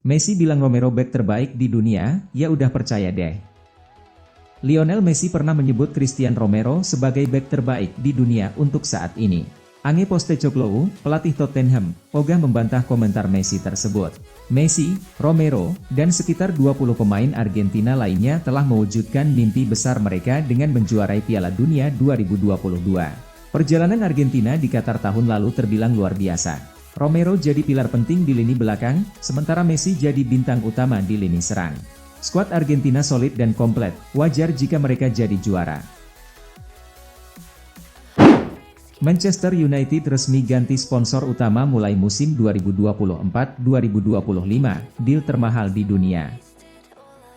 Messi bilang Romero bek terbaik di dunia, ya udah percaya deh. Lionel Messi pernah menyebut Christian Romero sebagai bek terbaik di dunia untuk saat ini. Ange Postecoglou, pelatih Tottenham, ogah membantah komentar Messi tersebut. Messi, Romero, dan sekitar 20 pemain Argentina lainnya telah mewujudkan mimpi besar mereka dengan menjuarai Piala Dunia 2022. Perjalanan Argentina di Qatar tahun lalu terbilang luar biasa. Romero jadi pilar penting di lini belakang, sementara Messi jadi bintang utama di lini serang. Skuad Argentina solid dan komplit, wajar jika mereka jadi juara. Manchester United resmi ganti sponsor utama mulai musim 2024-2025, deal termahal di dunia.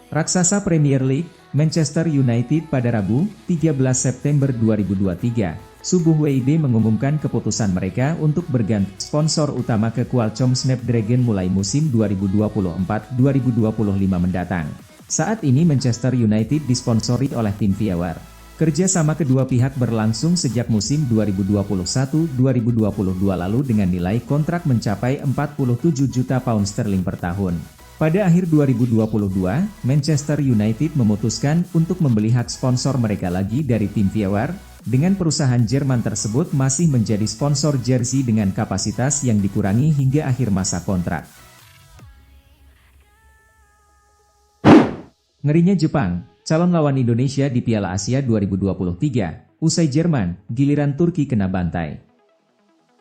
Raksasa Premier League, Manchester United pada Rabu, 13 September 2023, subuh WIB mengumumkan keputusan mereka untuk berganti sponsor utama ke Qualcomm Snapdragon mulai musim 2024-2025 mendatang. Saat ini Manchester United disponsori oleh tim Viaware. Kerja sama kedua pihak berlangsung sejak musim 2021-2022 lalu dengan nilai kontrak mencapai 47 juta pound sterling per tahun. Pada akhir 2022, Manchester United memutuskan untuk membeli hak sponsor mereka lagi dari tim Viaware, dengan perusahaan Jerman tersebut masih menjadi sponsor jersey dengan kapasitas yang dikurangi hingga akhir masa kontrak. Ngerinya Jepang, calon lawan Indonesia di Piala Asia 2023, usai Jerman, giliran Turki kena bantai.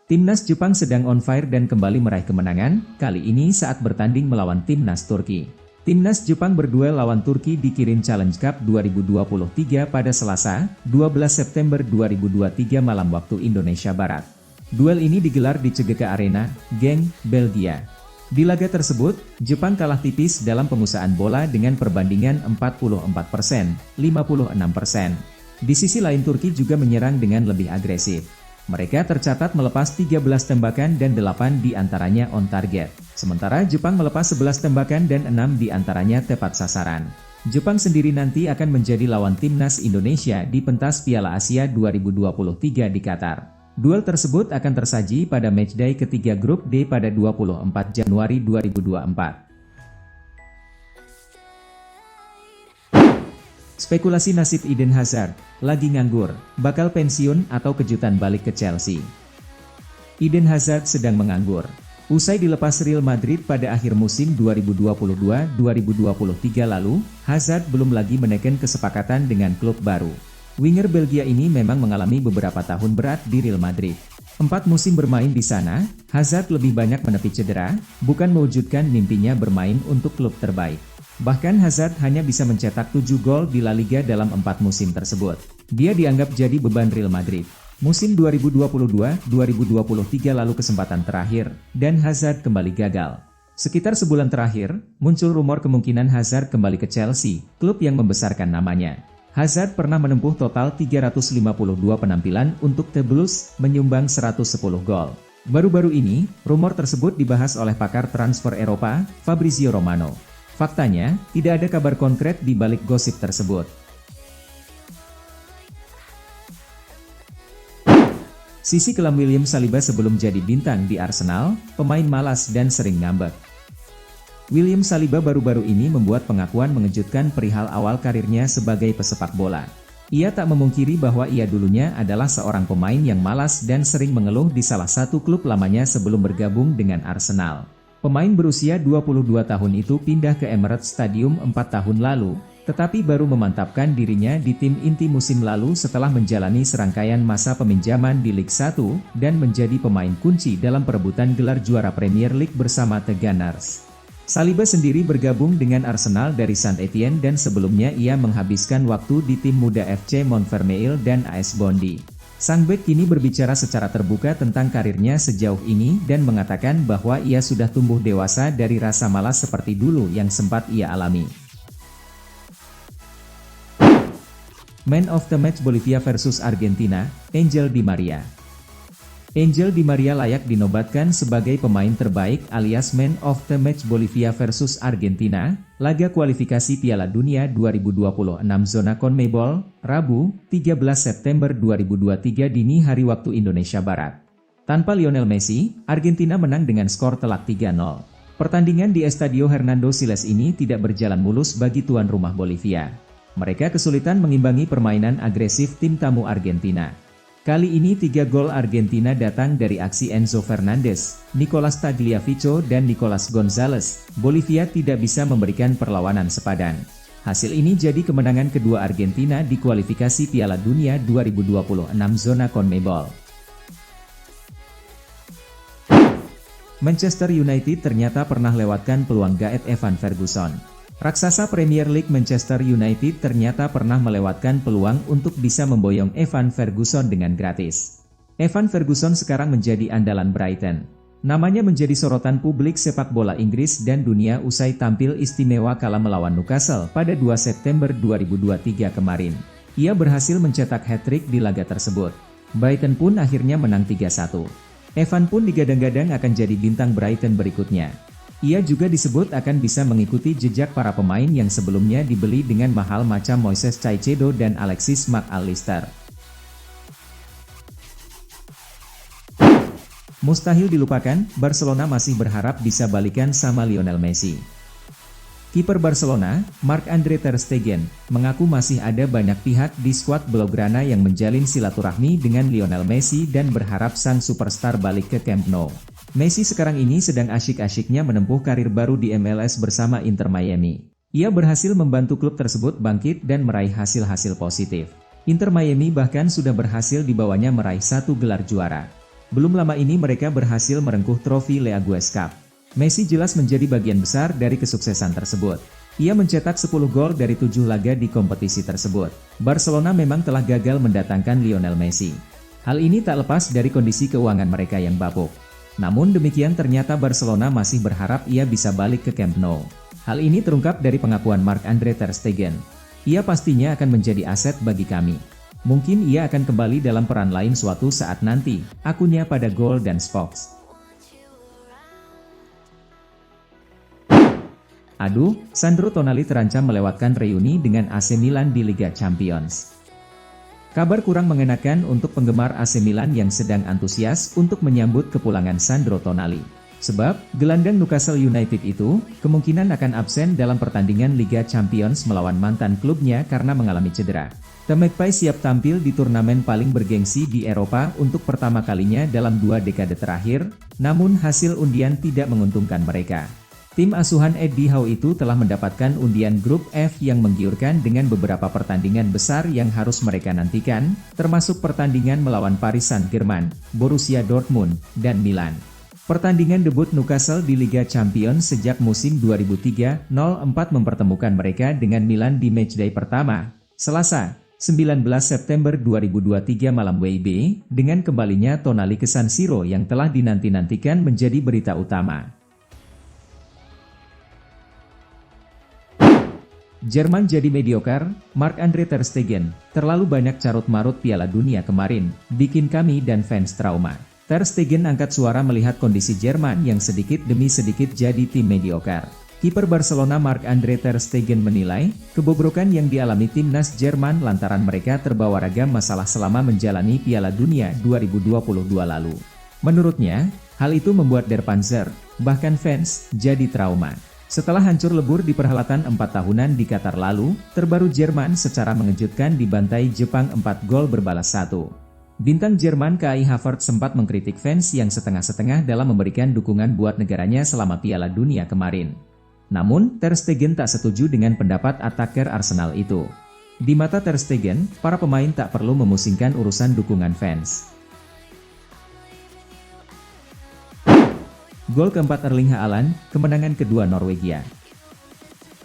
Timnas Jepang sedang on fire dan kembali meraih kemenangan, kali ini saat bertanding melawan Timnas Turki. Timnas Jepang berduel lawan Turki di Kirin Challenge Cup 2023 pada Selasa, 12 September 2023 malam waktu Indonesia Barat. Duel ini digelar di CGK Arena, Genk, Belgia. Di laga tersebut, Jepang kalah tipis dalam penguasaan bola dengan perbandingan 44%, 56%. Di sisi lain Turki juga menyerang dengan lebih agresif. Mereka tercatat melepas 13 tembakan dan 8 diantaranya on target. Sementara Jepang melepas 11 tembakan dan 6 diantaranya tepat sasaran. Jepang sendiri nanti akan menjadi lawan timnas Indonesia di pentas Piala Asia 2023 di Qatar. Duel tersebut akan tersaji pada matchday ketiga grup D pada 24 Januari 2024. Spekulasi nasib Eden Hazard, lagi nganggur, bakal pensiun atau kejutan balik ke Chelsea. Eden Hazard sedang menganggur. Usai dilepas Real Madrid pada akhir musim 2022-2023 lalu, Hazard belum lagi menekan kesepakatan dengan klub baru. Winger Belgia ini memang mengalami beberapa tahun berat di Real Madrid. 4 musim bermain di sana, Hazard lebih banyak menepi cedera, bukan mewujudkan mimpinya bermain untuk klub terbaik. Bahkan Hazard hanya bisa mencetak 7 gol di La Liga dalam 4 musim tersebut. Dia dianggap jadi beban Real Madrid. Musim 2022-2023 lalu kesempatan terakhir, dan Hazard kembali gagal. Sekitar sebulan terakhir, muncul rumor kemungkinan Hazard kembali ke Chelsea, klub yang membesarkan namanya. Hazard pernah menempuh total 352 penampilan untuk The Blues, menyumbang 110 gol. Baru-baru ini, rumor tersebut dibahas oleh pakar transfer Eropa, Fabrizio Romano. Faktanya, tidak ada kabar konkret di balik gosip tersebut. Sisi kelam William Saliba sebelum jadi bintang di Arsenal, pemain malas dan sering ngambek. William Saliba baru-baru ini membuat pengakuan mengejutkan perihal awal karirnya sebagai pesepak bola. Ia tak memungkiri bahwa ia dulunya adalah seorang pemain yang malas dan sering mengeluh di salah satu klub lamanya sebelum bergabung dengan Arsenal. Pemain berusia 22 tahun itu pindah ke Emirates Stadium 4 tahun lalu, tetapi baru memantapkan dirinya di tim inti musim lalu setelah menjalani serangkaian masa peminjaman di Liga 1 dan menjadi pemain kunci dalam perebutan gelar juara Premier League bersama The Gunners. Saliba sendiri bergabung dengan Arsenal dari Saint-Etienne dan sebelumnya ia menghabiskan waktu di tim muda FC Montfermeil dan AS Bondy. Sang bek kini berbicara secara terbuka tentang karirnya sejauh ini dan mengatakan bahwa ia sudah tumbuh dewasa dari rasa malas seperti dulu yang sempat ia alami. Man of the Match Bolivia versus Argentina, Angel Di Maria. Angel Di Maria layak dinobatkan sebagai pemain terbaik alias Man of the Match Bolivia versus Argentina, laga kualifikasi Piala Dunia 2026 zona CONMEBOL, Rabu, 13 September 2023 dini hari waktu Indonesia Barat. Tanpa Lionel Messi, Argentina menang dengan skor telak 3-0. Pertandingan di Estadio Hernando Siles ini tidak berjalan mulus bagi tuan rumah Bolivia. Mereka kesulitan mengimbangi permainan agresif tim tamu Argentina. Kali ini 3 gol Argentina datang dari aksi Enzo Fernandez, Nicolas Tagliafico dan Nicolas Gonzalez. Bolivia tidak bisa memberikan perlawanan sepadan. Hasil ini jadi kemenangan kedua Argentina di kualifikasi Piala Dunia 2026 zona CONMEBOL. Manchester United ternyata pernah lewatkan peluang gaet Evan Ferguson. Raksasa Premier League Manchester United ternyata pernah melewatkan peluang untuk bisa memboyong Evan Ferguson dengan gratis. Evan Ferguson sekarang menjadi andalan Brighton. Namanya menjadi sorotan publik sepak bola Inggris dan dunia usai tampil istimewa kala melawan Newcastle pada 2 September 2023 kemarin. Ia berhasil mencetak hat-trick di laga tersebut. Brighton pun akhirnya menang 3-1. Evan pun digadang-gadang akan jadi bintang Brighton berikutnya. Ia juga disebut akan bisa mengikuti jejak para pemain yang sebelumnya dibeli dengan mahal macam Moises Caicedo dan Alexis Mac Allister. Mustahil dilupakan, Barcelona masih berharap bisa balikan sama Lionel Messi. Kiper Barcelona, Marc-Andre ter Stegen, mengaku masih ada banyak pihak di skuad Blaugrana yang menjalin silaturahmi dengan Lionel Messi dan berharap sang superstar balik ke Camp Nou. Messi sekarang ini sedang asyik-asyiknya menempuh karir baru di MLS bersama Inter Miami. Ia berhasil membantu klub tersebut bangkit dan meraih hasil-hasil positif. Inter Miami bahkan sudah berhasil dibawanya meraih 1 gelar juara. Belum lama ini mereka berhasil merengkuh trofi Leagues Cup. Messi jelas menjadi bagian besar dari kesuksesan tersebut. Ia mencetak 10 gol dari 7 laga di kompetisi tersebut. Barcelona memang telah gagal mendatangkan Lionel Messi. Hal ini tak lepas dari kondisi keuangan mereka yang bapuk. Namun demikian ternyata Barcelona masih berharap ia bisa balik ke Camp Nou. Hal ini terungkap dari pengakuan Marc-Andre ter Stegen. Ia pastinya akan menjadi aset bagi kami. Mungkin ia akan kembali dalam peran lain suatu saat nanti, akunnya pada Goal dan Fox. Aduh, Sandro Tonali terancam melewatkan reuni dengan AC Milan di Liga Champions. Kabar kurang mengenakan untuk penggemar AC Milan yang sedang antusias untuk menyambut kepulangan Sandro Tonali. Sebab, gelandang Newcastle United itu, kemungkinan akan absen dalam pertandingan Liga Champions melawan mantan klubnya karena mengalami cedera. The Magpies siap tampil di turnamen paling bergengsi di Eropa untuk pertama kalinya dalam 2 dekade terakhir, namun hasil undian tidak menguntungkan mereka. Tim asuhan Eddie Howe itu telah mendapatkan undian grup F yang menggiurkan dengan beberapa pertandingan besar yang harus mereka nantikan, termasuk pertandingan melawan Paris Saint-Germain, Borussia Dortmund, dan Milan. Pertandingan debut Newcastle di Liga Champions sejak musim 2003-04 mempertemukan mereka dengan Milan di matchday pertama, Selasa, 19 September 2023 malam WIB, dengan kembalinya Tonali ke San Siro yang telah dinanti-nantikan menjadi berita utama. Jerman jadi mediocre, Marc-Andre ter Stegen, terlalu banyak carut-marut Piala Dunia kemarin, bikin kami dan fans trauma. Ter Stegen angkat suara melihat kondisi Jerman yang sedikit demi sedikit jadi tim mediocre. Kiper Barcelona Marc-Andre ter Stegen menilai, kebobrokan yang dialami timnas Jerman lantaran mereka terbawa ragam masalah selama menjalani Piala Dunia 2022 lalu. Menurutnya, hal itu membuat Der Panzer, bahkan fans, jadi trauma. Setelah hancur lebur di perhelatan 4 tahunan di Qatar lalu, terbaru Jerman secara mengejutkan dibantai Jepang 4 gol berbalas 1. Bintang Jerman Kai Havertz sempat mengkritik fans yang setengah-setengah dalam memberikan dukungan buat negaranya selama Piala Dunia kemarin. Namun, Ter Stegen tak setuju dengan pendapat attacker Arsenal itu. Di mata Ter Stegen, para pemain tak perlu memusingkan urusan dukungan fans. Gol keempat Erling Haaland, kemenangan kedua Norwegia.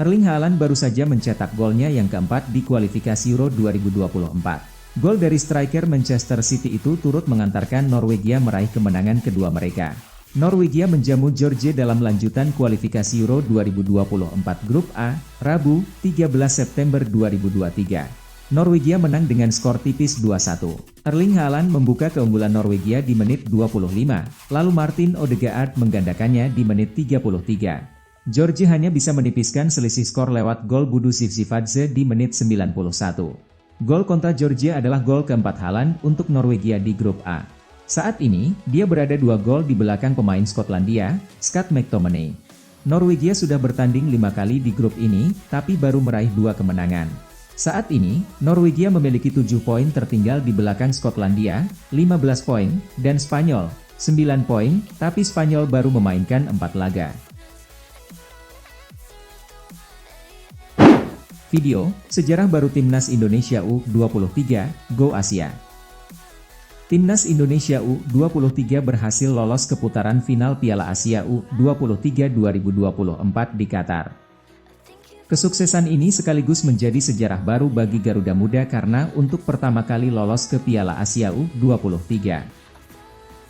Erling Haaland baru saja mencetak golnya yang keempat di kualifikasi Euro 2024. Gol dari striker Manchester City itu turut mengantarkan Norwegia meraih kemenangan kedua mereka. Norwegia menjamu Georgia dalam lanjutan kualifikasi Euro 2024 Grup A, Rabu, 13 September 2023. Norwegia menang dengan skor tipis 2-1. Erling Haaland membuka keunggulan Norwegia di menit 25, lalu Martin Odegaard menggandakannya di menit 33. Georgia hanya bisa menipiskan selisih skor lewat gol Budu Sivsivadze di menit 91. Gol kontra Georgia adalah gol keempat Haaland untuk Norwegia di Grup A. Saat ini, dia berada 2 gol di belakang pemain Skotlandia, Scott McTominay. Norwegia sudah bertanding 5 kali di grup ini, tapi baru meraih 2 kemenangan. Saat ini, Norwegia memiliki 7 poin tertinggal di belakang Skotlandia, 15 poin, dan Spanyol, 9 poin, tapi Spanyol baru memainkan 4 laga. Video, sejarah baru Timnas Indonesia U23, Go Asia. Timnas Indonesia U23 berhasil lolos ke putaran final Piala Asia U23 2024 di Qatar. Kesuksesan ini sekaligus menjadi sejarah baru bagi Garuda Muda karena untuk pertama kali lolos ke Piala Asia U23.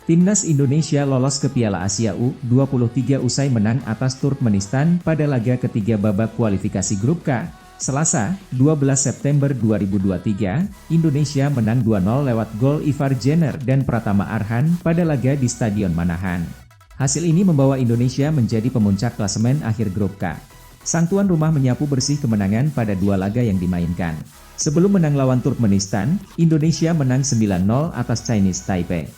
Timnas Indonesia lolos ke Piala Asia U23 usai menang atas Turkmenistan pada laga ketiga babak kualifikasi Grup K. Selasa, 12 September 2023, Indonesia menang 2-0 lewat gol Ivar Jenner dan Pratama Arhan pada laga di Stadion Manahan. Hasil ini membawa Indonesia menjadi pemuncak klasemen akhir Grup K. Sang tuan rumah menyapu bersih kemenangan pada 2 laga yang dimainkan. Sebelum menang lawan Turkmenistan, Indonesia menang 9-0 atas Chinese Taipei.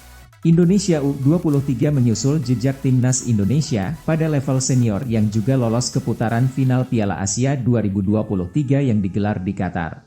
Indonesia U23 menyusul jejak Timnas Indonesia pada level senior yang juga lolos ke putaran final Piala Asia 2023 yang digelar di Qatar.